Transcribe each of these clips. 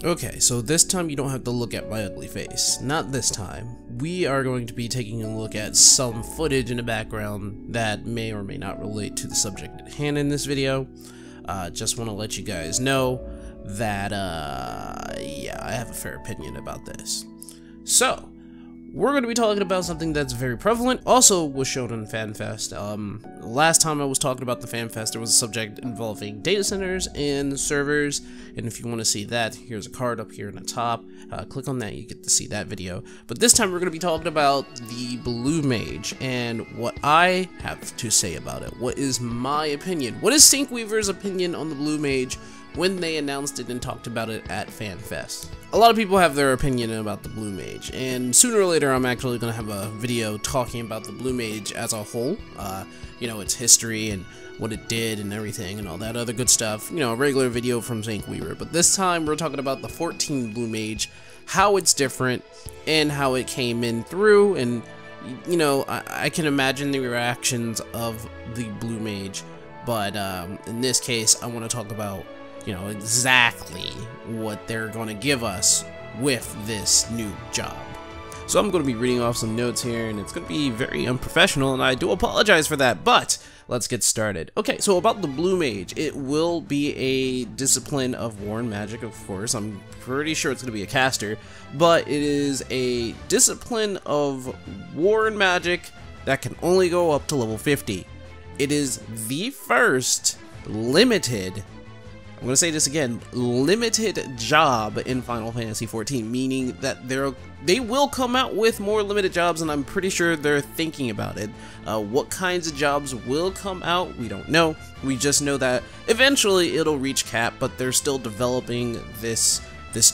Okay, so this time you don't have to look at my ugly face. Not this time. We are going to be taking a look at some footage in the background that may or may not relate to the subject at hand in this video. Just want to let you guys know that, yeah, I have a fair opinion about this. So, we're going to be talking about something that's very prevalent, also was shown on Fanfest. Last time I was talking about the Fanfest, there was a subject involving data centers and servers, and if you want to see that, here's a card up here in the top. Click on that, you get to see that video. But this time we're going to be talking about the Blue Mage, and what I have to say about it. What is my opinion? What is Syncweaver's opinion on the Blue Mage when they announced it and talked about it at Fanfest? A lot of people have their opinion about the Blue Mage, and sooner or later I'm actually going to have a video talking about the Blue Mage as a whole, you know, its history and what it did and everything and all that other good stuff, you know, a regular video from Syncweaver. But this time we're talking about the 14 Blue Mage, how it's different, and how it came in through, and, you know, I can imagine the reactions of the Blue Mage, but in this case I want to talk about, you know, exactly what they're going to give us with this new job. So I'm going to be reading off some notes here, and it's going to be very unprofessional, and I do apologize for that, but let's get started. Okay, so about the Blue Mage, it will be a discipline of war and magic, of course. I'm pretty sure it's going to be a caster, but it is a discipline of war and magic that can only go up to level 50. It is the first limited, I'm going to say this again, limited job in Final Fantasy XIV, meaning that they will come out with more limited jobs, and I'm pretty sure they're thinking about it. What kinds of jobs will come out, we don't know. We just know that eventually it'll reach cap, but they're still developing this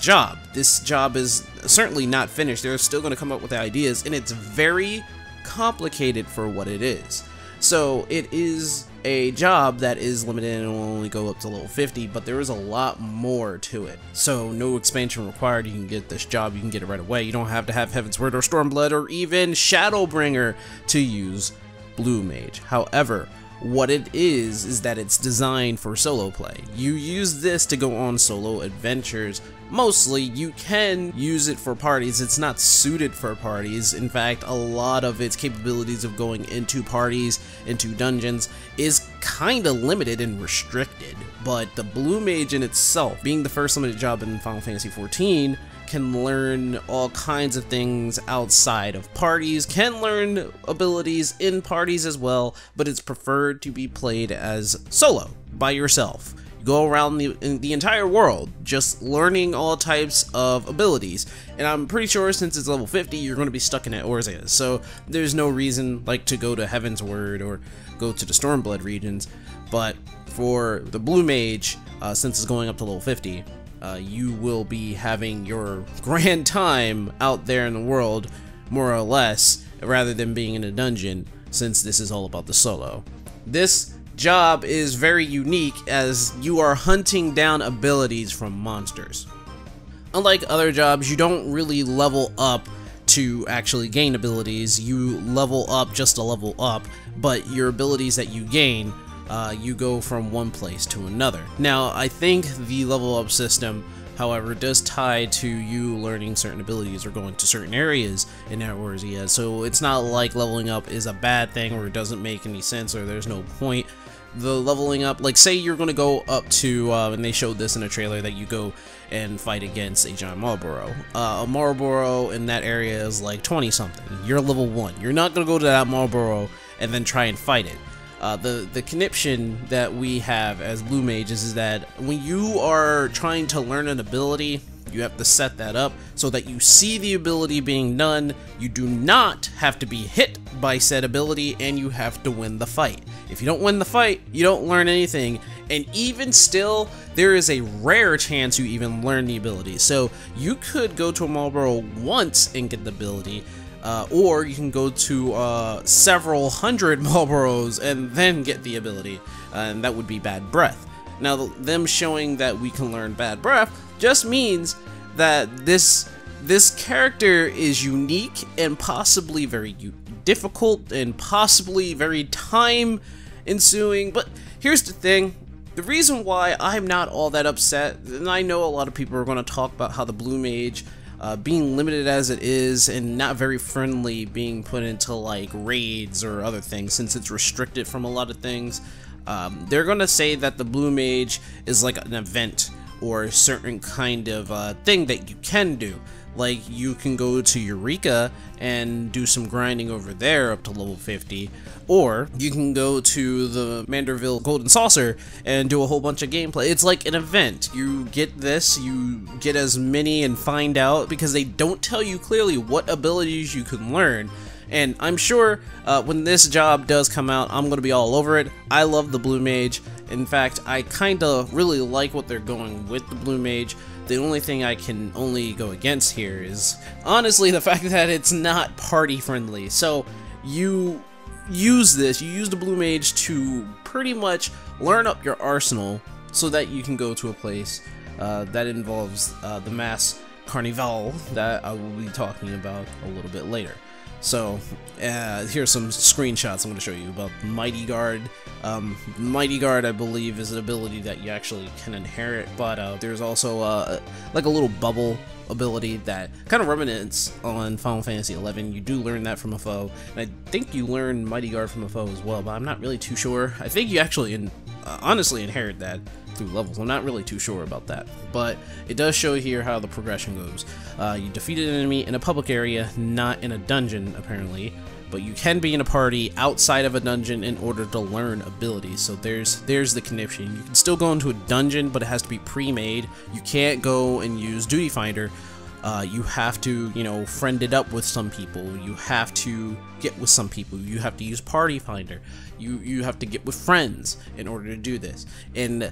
job. This job is certainly not finished. They're still going to come up with ideas, and it's very complicated for what it is. So it is a job that is limited and will only go up to level 50, but there is a lot more to it. So no expansion required. You can get this job, you can get it right away. You don't have to have Heaven's Word or Stormblood or even Shadowbringer to use Blue Mage. However, what it is that it's designed for solo play. You use this to go on solo adventures. Mostly, you can use it for parties. It's not suited for parties. In fact, a lot of its capabilities of going into parties, into dungeons, is kinda limited and restricted. But the Blue Mage in itself, being the first limited job in Final Fantasy XIV, can learn all kinds of things outside of parties, can learn abilities in parties as well, but it's preferred to be played as solo, by yourself. You go around the entire world, just learning all types of abilities, and I'm pretty sure since it's level 50, you're going to be stuck in Eorzea, so there's no reason like to go to Heaven's Word or go to the Stormblood regions. But for the Blue Mage, since it's going up to level 50, you will be having your grand time out there in the world, more or less, rather than being in a dungeon, since this is all about the solo. This job is very unique as you are hunting down abilities from monsters. Unlike other jobs, you don't really level up to actually gain abilities. You level up just to level up, but your abilities that you gain, you go from one place to another. Now, I think the level up system, however, does tie to you learning certain abilities or going to certain areas in Eorzea, so it's not like leveling up is a bad thing or it doesn't make any sense or there's no point. The leveling up, like say you're going to go up to, and they showed this in a trailer, that you go and fight against a giant Marlboro. A Marlboro in that area is like 20 something. You're level 1. You're not going to go to that Marlboro and then try and fight it. The conniption that we have as Blue Mages is that when you are trying to learn an ability, you have to set that up so that you see the ability being done. You do not have to be hit by said ability, and you have to win the fight. If you don't win the fight, you don't learn anything, and even still, there is a rare chance you even learn the ability. So you could go to a Marlboro once and get the ability, or you can go to several hundred Marlboros and then get the ability, and that would be Bad Breath. Now, them showing that we can learn Bad Breath just means that this character is unique and possibly very difficult and possibly very time ensuing. But here's the thing, The reason why I'm not all that upset, and I know a lot of people are going to talk about how the Blue Mage, being limited as it is and not very friendly, being put into like raids or other things since it's restricted from a lot of things, they're going to say that the Blue Mage is like an event or a certain kind of thing that you can do. Like, you can go to Eureka and do some grinding over there up to level 50, or you can go to the Manderville Golden Saucer and do a whole bunch of gameplay. It's like an event. You get this, you get as many and find out, because they don't tell you clearly what abilities you can learn. And I'm sure when this job does come out, I'm going to be all over it. I love the Blue Mage. In fact, I kind of really like what they're going with the Blue Mage. The only thing I can only go against here is, honestly, the fact that it's not party friendly. So you use the Blue Mage to pretty much learn up your arsenal so that you can go to a place that involves the mass carnival that I will be talking about a little bit later. So, here's some screenshots I'm going to show you about Mighty Guard. Mighty Guard, I believe, is an ability that you actually can inherit, but there's also like a little bubble ability that kind of reminisces on Final Fantasy XI. You do learn that from a foe, and I think you learn Mighty Guard from a foe as well, but I'm not really too sure. I think you actually honestly inherit that through levels. I'm not really too sure about that, but it does show here how the progression goes. You defeat an enemy in a public area, not in a dungeon apparently, but you can be in a party outside of a dungeon in order to learn abilities. So there's the connection. You can still go into a dungeon, but it has to be pre-made. You can't go and use Duty Finder. You have to, you know, friend it up with some people. You have to get with some people. You have to use Party Finder. You have to get with friends in order to do this. And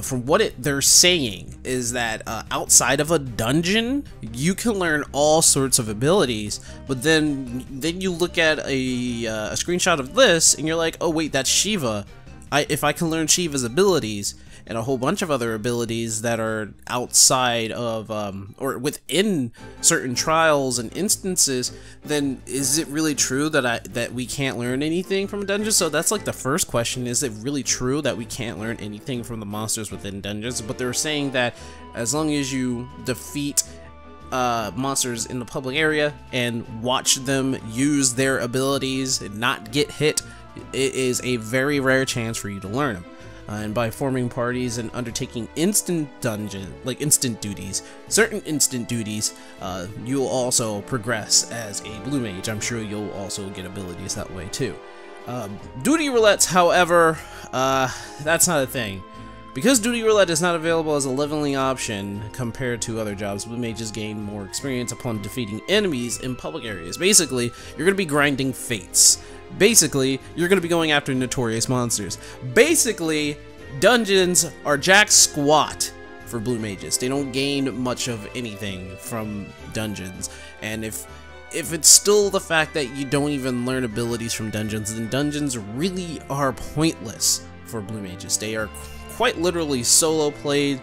from what they're saying is that outside of a dungeon, you can learn all sorts of abilities. But then you look at a screenshot of this, and you're like, oh wait, that's Shiva. If I can learn Shiva's abilities and a whole bunch of other abilities that are outside of or within certain trials and instances, then is it really true that we can't learn anything from dungeons? So that's like the first question: is it really true that we can't learn anything from the monsters within dungeons? But they're saying that as long as you defeat monsters in the public area and watch them use their abilities and not get hit, it is a very rare chance for you to learn them. And by forming parties and undertaking instant duties, certain instant duties, you'll also progress as a Blue Mage. I'm sure you'll also get abilities that way too. Duty roulettes, however, that's not a thing. Because Duty Roulette is not available as a leveling option compared to other jobs, Blue Mages gain more experience upon defeating enemies in public areas. Basically, you're going to be grinding fates. Basically, you're going to be going after notorious monsters. Basically, dungeons are jack squat for Blue Mages. They don't gain much of anything from dungeons. And if it's still the fact that you don't even learn abilities from dungeons, then dungeons really are pointless for Blue Mages. They are quite literally solo play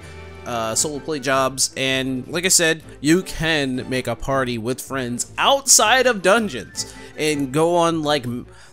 jobs, and like I said, you can make a party with friends outside of dungeons and go on like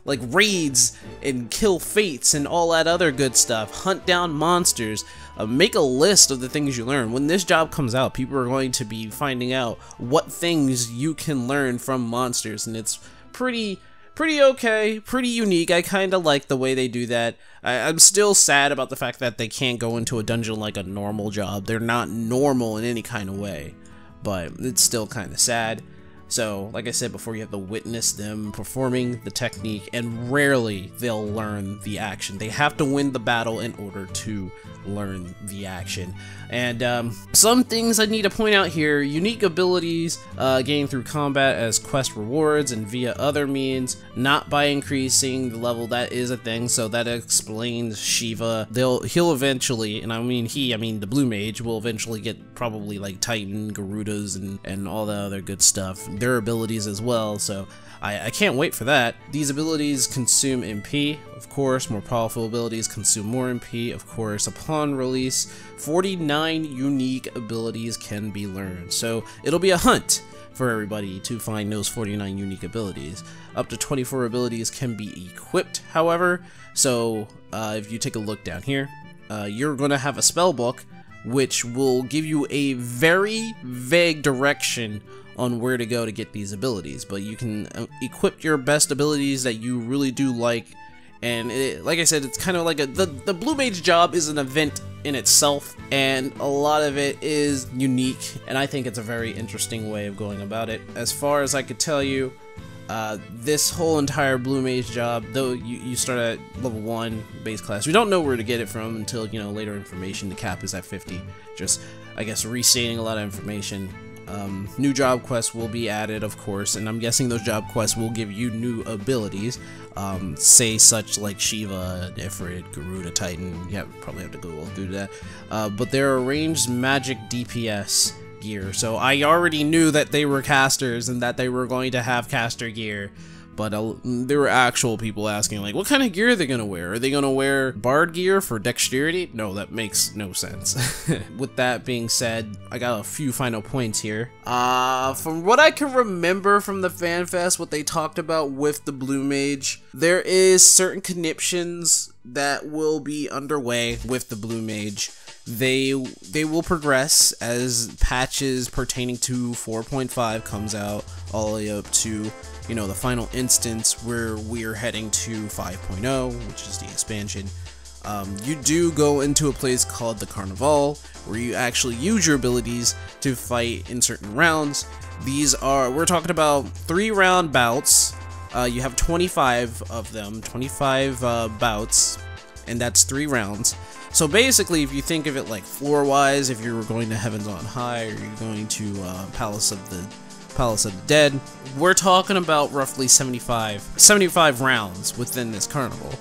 raids and kill fates and all that other good stuff, hunt down monsters, make a list of the things you learn. When this job comes out, people are going to be finding out what things you can learn from monsters, and it's pretty okay, pretty unique. I kind of like the way they do that. I'm still sad about the fact that they can't go into a dungeon like a normal job. They're not normal in any kind of way, but it's still kind of sad. So, like I said before, you have to witness them performing the technique, and rarely they'll learn the action. They have to win the battle in order to learn the action. And some things I need to point out here: unique abilities gained through combat as quest rewards and via other means, not by increasing the level. That is a thing, so that explains Shiva. He'll eventually, and I mean the Blue Mage will eventually get probably like Titan, Garudas, and all the other good stuff, their abilities as well, so I can't wait for that. These abilities consume MP, of course. More powerful abilities consume more MP, of course. Upon release, 49 unique abilities can be learned, so it'll be a hunt for everybody to find those 49 unique abilities. Up to 24 abilities can be equipped, however, so if you take a look down here, you're going to have a spell book which will give you a very vague direction on where to go to get these abilities, but you can equip your best abilities that you really do like. And like I said, it's kind of like the Blue Mage job is an event in itself, and a lot of it is unique, and I think it's a very interesting way of going about it. As far as I could tell you, this whole entire Blue Mage job, though you start at level 1 base class, we don't know where to get it from until, you know, later information. The cap is at 50, just, I guess, restating a lot of information. New job quests will be added, of course, and I'm guessing those job quests will give you new abilities, say such like Shiva, Ifrit, Garuda, Titan. Yeah, probably have to go through that. But there are ranged magic DPS gear, so I already knew that they were casters and that they were going to have caster gear. But there were actual people asking, like, what kind of gear are they going to wear? Are they going to wear bard gear for dexterity? No, that makes no sense. With that being said, I got a few final points here. From what I can remember from the Fanfest, what they talked about with the Blue Mage, there is certain conniptions that will be underway with the Blue Mage. They will progress as patches pertaining to 4.5 comes out, all the way up to, you know, the final instance where we're heading to 5.0, which is the expansion. You do go into a place called the Carnival, where you actually use your abilities to fight in certain rounds. We're talking about 3-round bouts. You have 25 of them, 25 bouts, and that's 3 rounds. So basically, if you think of it like floor-wise, if you were going to Heavens on High, or you're going to Palace of the Dead, we're talking about roughly 75 rounds within this carnival.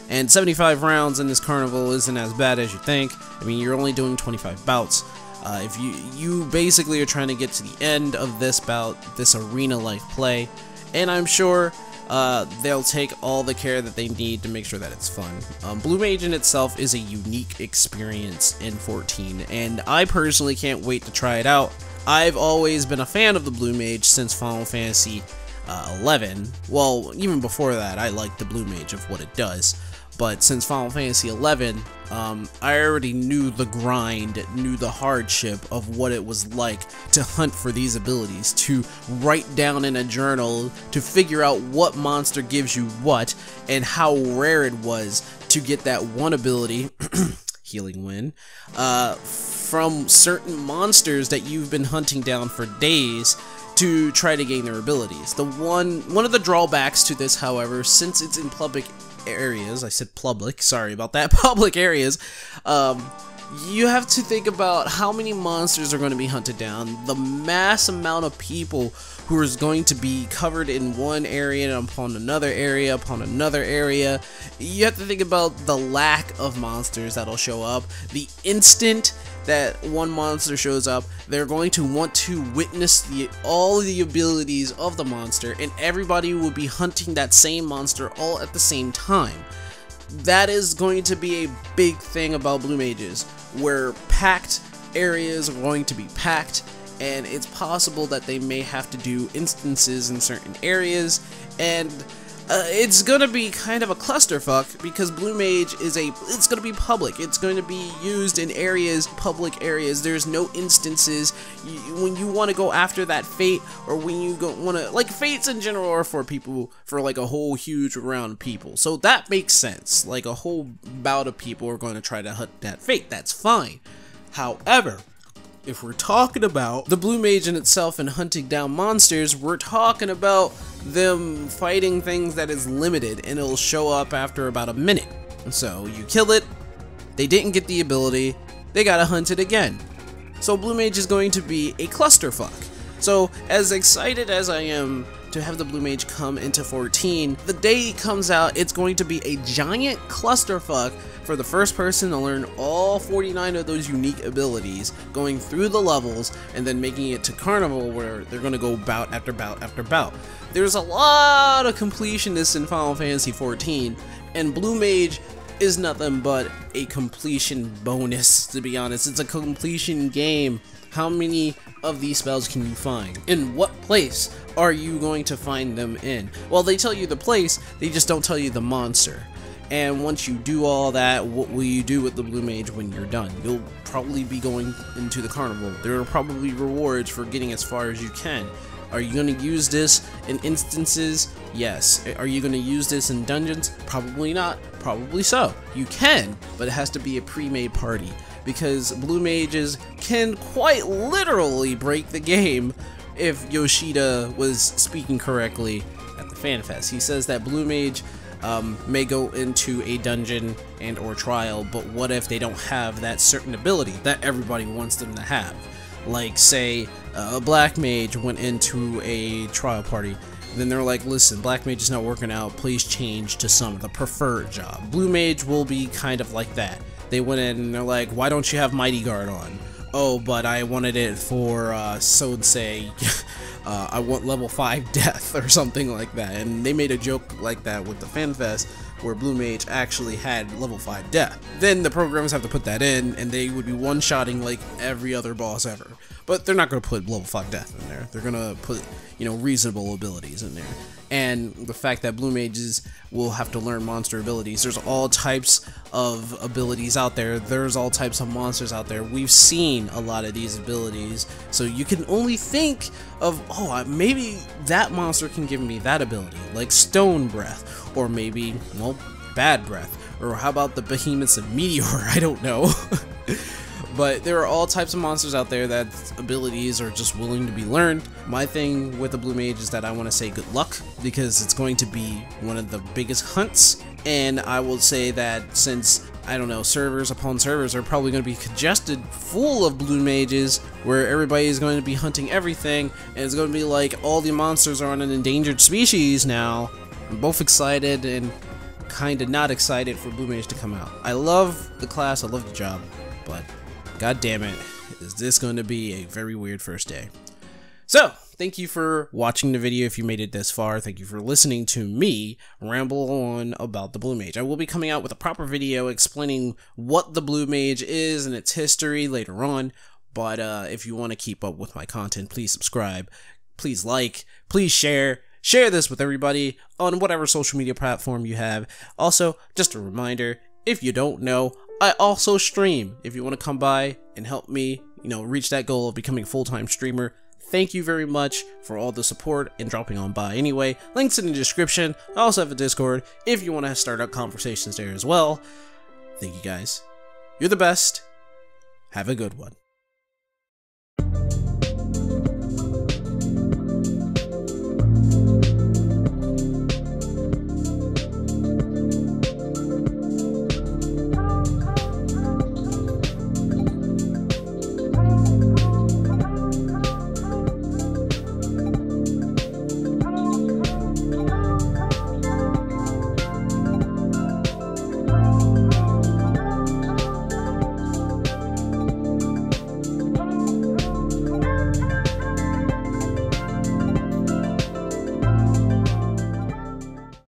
And 75 rounds in this carnival isn't as bad as you think. I mean, you're only doing 25 bouts. If you basically are trying to get to the end of this bout, this arena-like play, and I'm sure they'll take all the care that they need to make sure that it's fun. Blue Mage in itself is a unique experience in 14, and I personally can't wait to try it out. I've always been a fan of the Blue Mage since Final Fantasy 11. Well, even before that, I liked the Blue Mage of what it does. But since Final Fantasy 11, I already knew the grind, knew the hardship of what it was like to hunt for these abilities, to write down in a journal, to figure out what monster gives you what, and how rare it was to get that one ability, Healing Wind, from certain monsters that you've been hunting down for days to try to gain their abilities. One of the drawbacks to this, however, since it's in public areas, I said public, sorry about that, public areas, you have to think about how many monsters are going to be hunted down, the mass amount of people who is going to be covered in one area upon another area upon another area. You have to think about the lack of monsters that'll show up. The instant that one monster shows up, they're going to want to witness all the abilities of the monster, and everybody will be hunting that same monster all at the same time. That is going to be a big thing about Blue Mages, where packed areas are going to be packed, and it's possible that they may have to do instances in certain areas, and it's gonna be kind of a clusterfuck because Blue Mage it's gonna be public. It's going to be used in areas, public areas. There's no instances. When you want to go after that fate, or when you want to, like, fates in general are for people, for like a whole huge round of people. So that makes sense. Like a whole bout of people are going to try to hunt that fate. That's fine. However, if we're talking about the Blue Mage in itself and hunting down monsters, we're talking about them fighting things that is limited, and it'll show up after about a minute. So you kill it, they didn't get the ability, they gotta hunt it again. So Blue Mage is going to be a clusterfuck. So as excited as I am to have the Blue Mage come into 14, the day it comes out, it's going to be a giant clusterfuck for the first person to learn all 49 of those unique abilities, going through the levels, and then making it to Carnival, where they're going to go bout after bout after bout. There's a lot of completionists in Final Fantasy 14, and Blue Mage is nothing but a completion bonus, to be honest. It's a completion game. How many of these spells can you find? In what place are you going to find them in? Well, they tell you the place, they just don't tell you the monster. And once you do all that, what will you do with the Blue Mage when you're done? You'll probably be going into the carnival. There are probably rewards for getting as far as you can. Are you going to use this in instances? Yes. Are you going to use this in dungeons? Probably not. Probably so. You can, but it has to be a pre-made party, because Blue Mages can quite literally break the game if Yoshida was speaking correctly at the Fanfest. He says that Blue Mage may go into a dungeon and or trial, but what if they don't have that certain ability that everybody wants them to have? Like, say, a Black Mage went into a trial party, then they're like, listen, Black Mage is not working out, please change to some of the preferred job. Blue Mage will be kind of like that. They went in and they're like, why don't you have Mighty Guard on? Oh, but I wanted it for, so and say, I want level 5 death or something like that. And they made a joke like that with the Fanfest, where Blue Mage actually had level 5 death. Then the programmers have to put that in, and they would be one-shotting like every other boss ever. But they're not going to put level 5 death in there. They're going to put, you know, reasonable abilities in there. And the fact that Blue Mages will have to learn monster abilities. There's all types of abilities out there. There's all types of monsters out there. We've seen a lot of these abilities. So you can only think of, oh, maybe that monster can give me that ability. Like Stone Breath. Or maybe, well, Bad Breath. Or how about the Behemoths of Meteor? I don't know. But there are all types of monsters out there that abilities are just willing to be learned. My thing with the Blue Mage is that I want to say good luck, because it's going to be one of the biggest hunts. And I will say that since, I don't know, servers upon servers are probably going to be congested full of Blue Mages, where everybody is going to be hunting everything, and it's going to be like all the monsters are on an endangered species now. I'm both excited and kinda not excited for Blue Mage to come out. I love the class, I love the job, but god damn it, is this going to be a very weird first day. So, thank you for watching the video if you made it this far. Thank you for listening to me ramble on about the Blue Mage. I will be coming out with a proper video explaining what the Blue Mage is and its history later on, but if you want to keep up with my content, please subscribe, please like, please share this with everybody on whatever social media platform you have. Also, just a reminder, if you don't know, I also stream. If you want to come by and help me, you know, reach that goal of becoming a full-time streamer, thank you very much for all the support and dropping on by anyway. Links in the description. I also have a Discord if you want to start up conversations there as well. Thank you guys. You're the best. Have a good one.